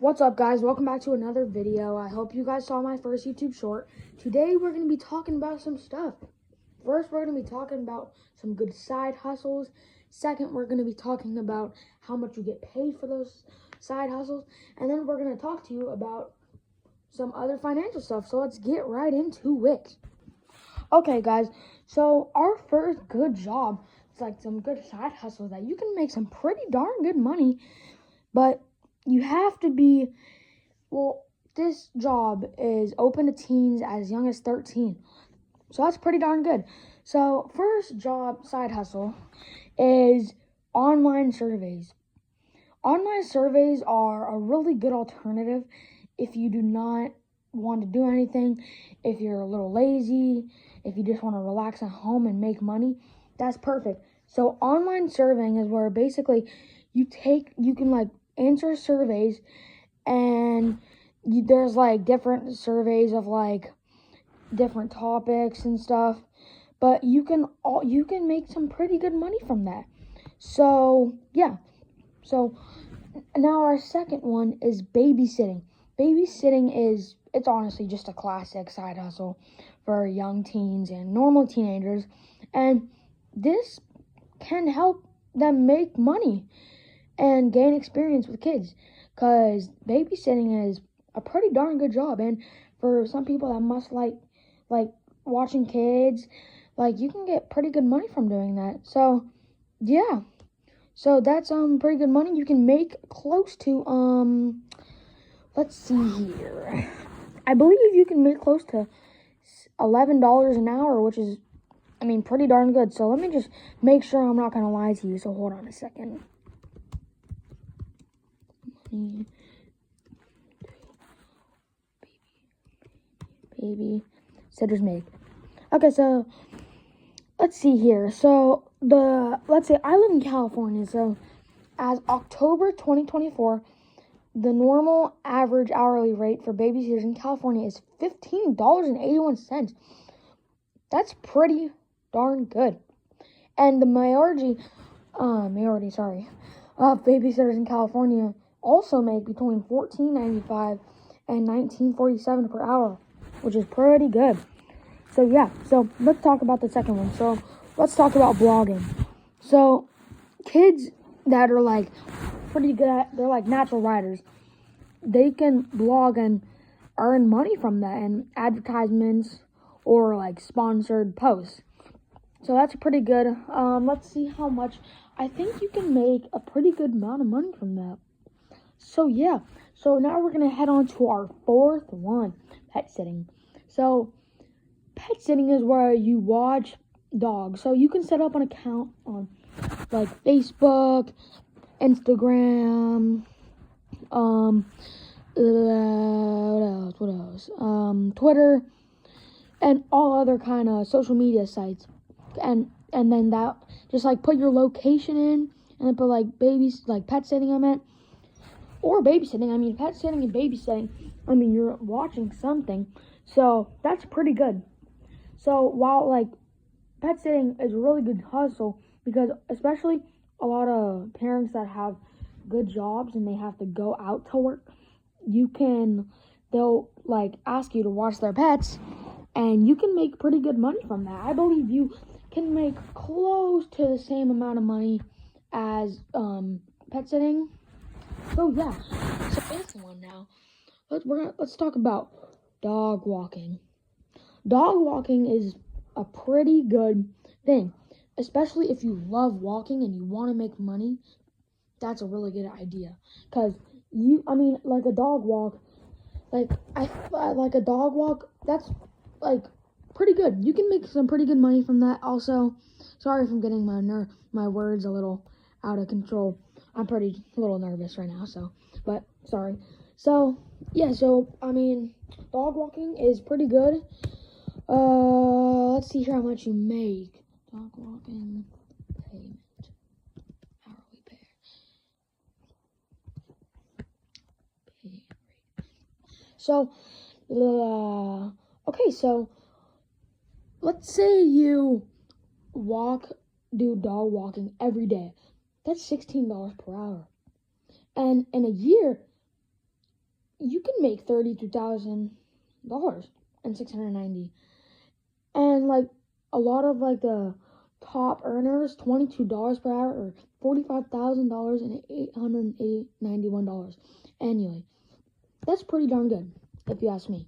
What's up, guys? Welcome back to another video. I hope you guys saw my first YouTube short. Today we're going to be talking about some stuff. First, we're going to be talking about some good side hustles. Second, we're going to be talking about how much you get paid for those side hustles. And then we're going to talk to you about some other financial stuff. So let's get right into it. Okay, guys. So our first good job is like some good side hustles that you can make some pretty darn good money. But you have to be, this job is open to teens as young as 13. So that's pretty darn good. So first job side hustle is online surveys. Online surveys are a really good alternative if you do not want to do anything, if you're a little lazy, if you just want to relax at home and make money. That's perfect. So online surveying is where basically you can like answer surveys, and there's like different surveys of like different topics and stuff, but you can make some pretty good money from that. So yeah. So now our second one is babysitting. It's honestly just a classic side hustle for young teens and normal teenagers, and this can help them make money and gain experience with kids, because babysitting is a pretty darn good job. And for some people that must like watching kids, like you can get pretty good money from doing that. So yeah, so that's pretty good money. You can make close to let's see here, I believe you can make close to $11 an hour, which is, I mean, pretty darn good. So let me just make sure I'm not gonna lie to you. So hold on a second. Babysitters make. Okay, so let's see here. So let's say I live in California. So as October 2024, the normal average hourly rate for babysitters in California is $15.81. That's pretty darn good. And the majority of babysitters in California also make between $14.95 and $19.47 per hour, which is pretty good. So yeah, so let's talk about the second one. So let's talk about blogging. So kids that are like pretty good at, they're like natural writers, they can blog and earn money from that, and advertisements or like sponsored posts. So that's pretty good. Let's see how much. I think you can make a pretty good amount of money from that. So yeah, so now we're gonna head on to our fourth one, pet sitting. So pet sitting is where you watch dogs. So you can set up an account on like Facebook, Instagram, what else? Twitter, and all other kind of social media sites. And then that, just like put your location in, and then put like pet sitting, I meant, or babysitting. I mean, pet sitting and babysitting, I mean, you're watching something, so that's pretty good. So while like pet sitting is a really good hustle, because especially a lot of parents that have good jobs and they have to go out to work, they'll like ask you to watch their pets, and you can make pretty good money from that. I believe you can make close to the same amount of money as pet sitting. So yeah, so fifth one now. Let's talk about dog walking. Dog walking is a pretty good thing, especially if you love walking and you want to make money. That's a really good idea, because like a dog walk, like a dog walk, that's like pretty good. You can make some pretty good money from that. Also, sorry if I'm getting my words a little out of control. I'm pretty a little nervous right now, but sorry. So yeah, so I mean, dog walking is pretty good. Let's see here how much you make. Dog walking payment, hourly pay rate. So, okay, so let's say you do dog walking every day. That's $16 per hour. And in a year, you can make $32,000 and $690. And like a lot of like the top earners, $22 per hour or $45,000 and $891 annually. That's pretty darn good, if you ask me.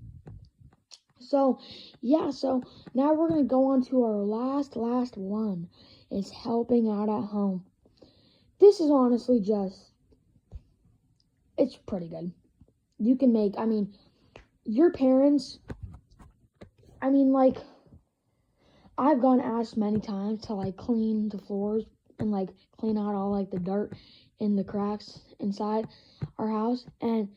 So, yeah, so now we're going to go on to our last one, is helping out at home. This is honestly it's pretty good. You can make, your parents, like, I've gone asked many times to, like, clean the floors and, like, clean out all, like, the dirt in the cracks inside our house. And,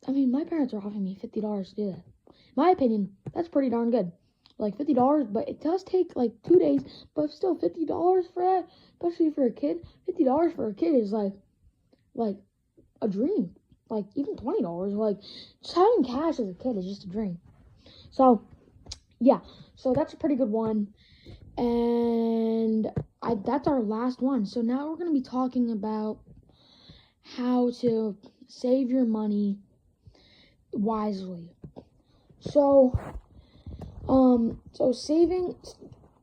my parents are offering me $50 to do that. In my opinion, that's pretty darn good. Like, $50, but it does take, like, 2 days. But still, $50 for that, especially for a kid, $50 for a kid is, like a dream. Like, even $20. Like, just having cash as a kid is just a dream. So, yeah. So, that's a pretty good one. And that's our last one. So, now we're going to be talking about how to save your money wisely. So savings,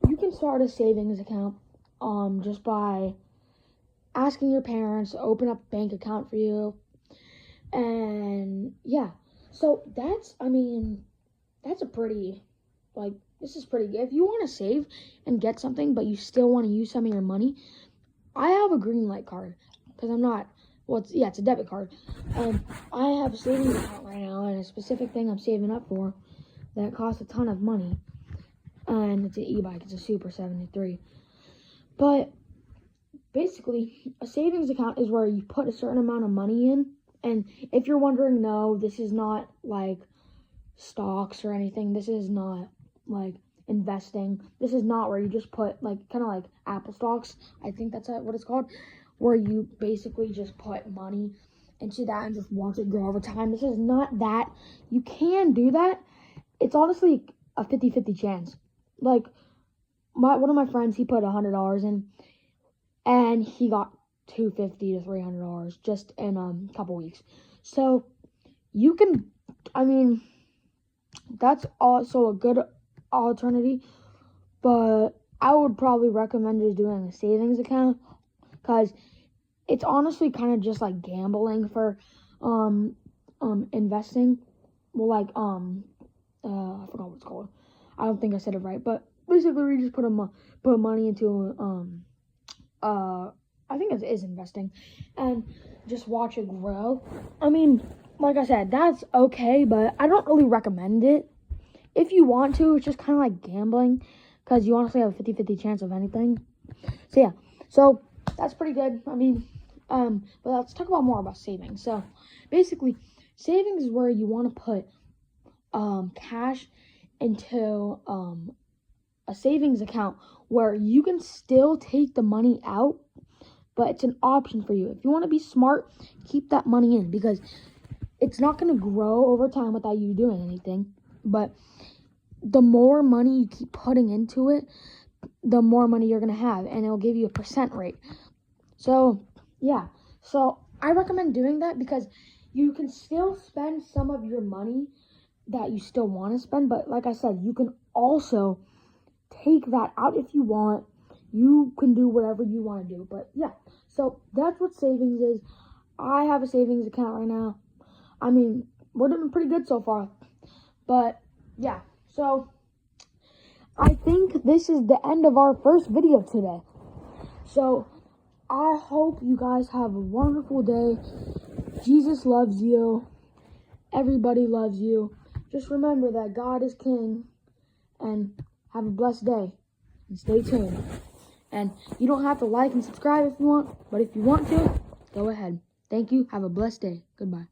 you can start a savings account just by asking your parents to open up a bank account for you. And yeah, so that's a pretty, this is pretty good. If you want to save and get something, but you still want to use some of your money, I have a green light card because it's a debit card. I have a savings account right now and a specific thing I'm saving up for that costs a ton of money. And it's an e-bike. It's a Super 73. But basically, a savings account is where you put a certain amount of money in. And if you're wondering, no, this is not like stocks or anything. This is not like investing. This is not where you just put kind of like Apple stocks. I think that's what it's called. Where you basically just put money into that and just watch it grow over time. This is not that. You can do that. It's honestly a 50-50 chance. Like, one of my friends, he put $100 in, and he got $250 to $300 just in a couple weeks. So, you can, that's also a good alternative, but I would probably recommend just doing a savings account, because it's honestly kind of just like gambling for investing. Well, I forgot what it's called. I don't think I said it right, but basically we just put money into I think it is investing, and just watch it grow. Like I said, that's okay, but I don't really recommend it. If you want to, it's just kind of like gambling, because you honestly have a 50-50 chance of anything. So yeah, so that's pretty good. But let's talk about more about savings. So basically, savings is where you want to put cash into a savings account where you can still take the money out, but it's an option for you. If you want to be smart, keep that money in, because it's not going to grow over time without you doing anything. But the more money you keep putting into it, the more money you're going to have, and it'll give you a percent rate. So, yeah. So, I recommend doing that, because you can still spend some of your money that you still want to spend, but like I said, you can also take that out if you want. You can do whatever you want to do, but yeah. So, that's what savings is. I have a savings account right now. We're doing pretty good so far, but yeah. So, I think this is the end of our first video today. So, I hope you guys have a wonderful day. Jesus loves you. Everybody loves you. Just remember that God is King. And have a blessed day. And stay tuned. And you don't have to like and subscribe if you want. But if you want to, go ahead. Thank you. Have a blessed day. Goodbye.